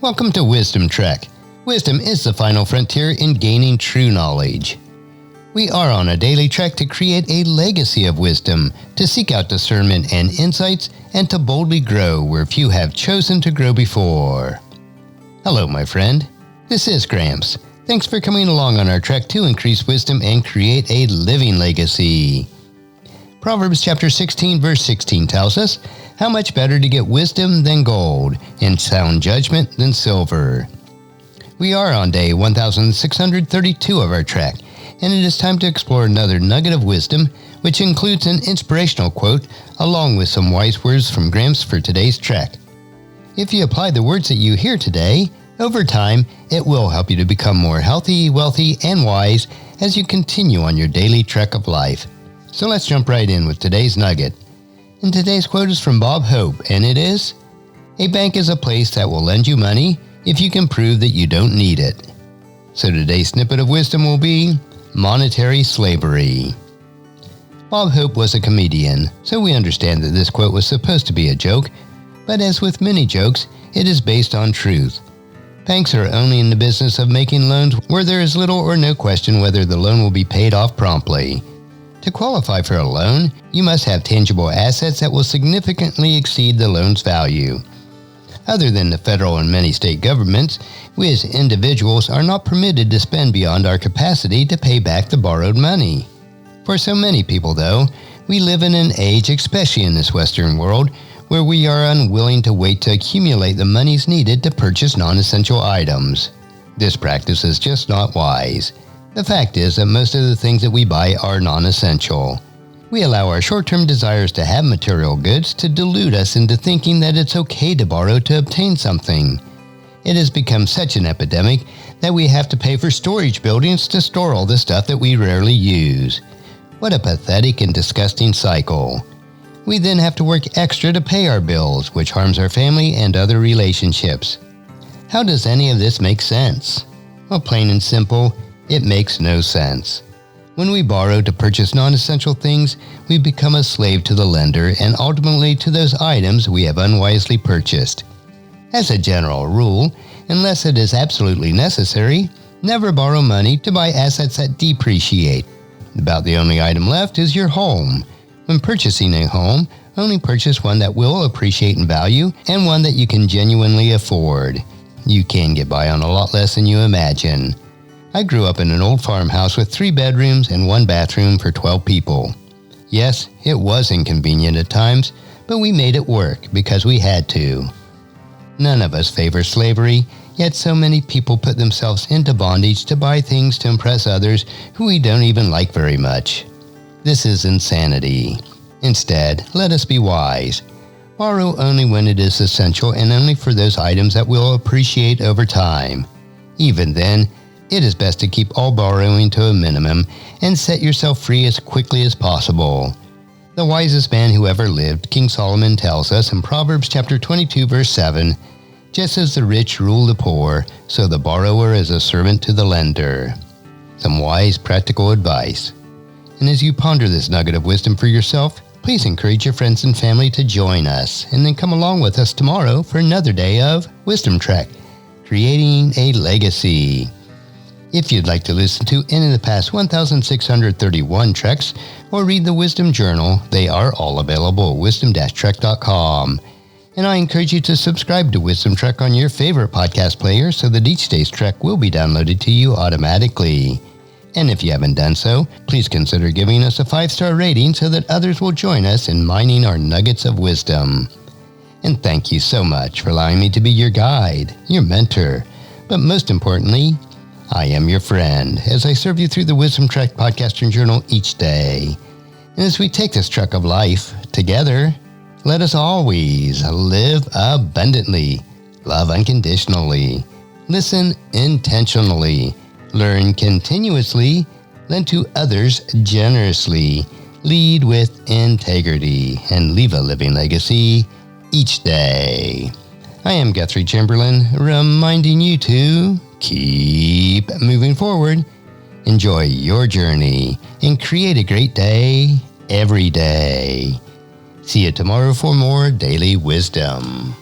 Welcome to Wisdom Trek. Wisdom is the final frontier in gaining true knowledge. We are on a daily trek to create a legacy of wisdom, to seek out discernment and insights, and to boldly grow where few have chosen to grow before. Hello, my friend. This is Gramps. Thanks for coming along on our trek to increase wisdom and create a living legacy. Proverbs chapter 16, verse 16 tells us, "How much better to get wisdom than gold, and sound judgment than silver." We are on day 1632 of our trek, and it is time to explore another nugget of wisdom, which includes an inspirational quote, along with some wise words from Gramps for today's trek. If you apply the words that you hear today, over time, it will help you to become more healthy, wealthy, and wise as you continue on your daily trek of life. So let's jump right in with today's nugget. And today's quote is from Bob Hope, and it is, "A bank is a place that will lend you money if you can prove that you don't need it." So today's snippet of wisdom will be monetary slavery. Bob Hope was a comedian, so we understand that this quote was supposed to be a joke, but as with many jokes, it is based on truth. Banks are only in the business of making loans where there is little or no question whether the loan will be paid off promptly. To qualify for a loan, you must have tangible assets that will significantly exceed the loan's value. Other than the federal and many state governments, we as individuals are not permitted to spend beyond our capacity to pay back the borrowed money. For so many people, though, we live in an age, especially in this Western world, where we are unwilling to wait to accumulate the monies needed to purchase non-essential items. This practice is just not wise. The fact is that most of the things that we buy are non-essential. We allow our short-term desires to have material goods to delude us into thinking that it's okay to borrow to obtain something. It has become such an epidemic that we have to pay for storage buildings to store all the stuff that we rarely use. What a pathetic and disgusting cycle. We then have to work extra to pay our bills, which harms our family and other relationships. How does any of this make sense? Well, plain and simple, it makes no sense. When we borrow to purchase non-essential things, we become a slave to the lender and ultimately to those items we have unwisely purchased. As a general rule, unless it is absolutely necessary, never borrow money to buy assets that depreciate. About the only item left is your home. When purchasing a home, only purchase one that will appreciate in value and one that you can genuinely afford. You can get by on a lot less than you imagine. I grew up in an old farmhouse with 3 bedrooms and 1 bathroom for 12 people. Yes, it was inconvenient at times, but we made it work because we had to. None of us favor slavery, yet so many people put themselves into bondage to buy things to impress others who we don't even like very much. This is insanity. Instead, let us be wise. Borrow only when it is essential and only for those items that will appreciate over time. Even then, it is best to keep all borrowing to a minimum and set yourself free as quickly as possible. The wisest man who ever lived, King Solomon, tells us in Proverbs chapter 22, verse 7, "Just as the rich rule the poor, so the borrower is a servant to the lender." Some wise, practical advice. And as you ponder this nugget of wisdom for yourself, please encourage your friends and family to join us, and then come along with us tomorrow for another day of Wisdom Trek, creating a legacy. If you'd like to listen to any of the past 1631 treks or read the Wisdom Journal, they are all available at wisdom-trek.com. And I encourage you to subscribe to Wisdom Trek on your favorite podcast player so that each day's trek will be downloaded to you automatically. And if you haven't done so, please consider giving us a 5-star rating so that others will join us in mining our nuggets of wisdom. And thank you so much for allowing me to be your guide, your mentor, but most importantly, I am your friend as I serve you through the Wisdom Trek podcast and journal each day. And as we take this trek of life together, let us always live abundantly, love unconditionally, listen intentionally, learn continuously, lend to others generously, lead with integrity, and leave a living legacy each day. I am Guthrie Chamberlain, reminding you to keep moving forward, enjoy your journey, and create a great day every day. See you tomorrow for more daily wisdom.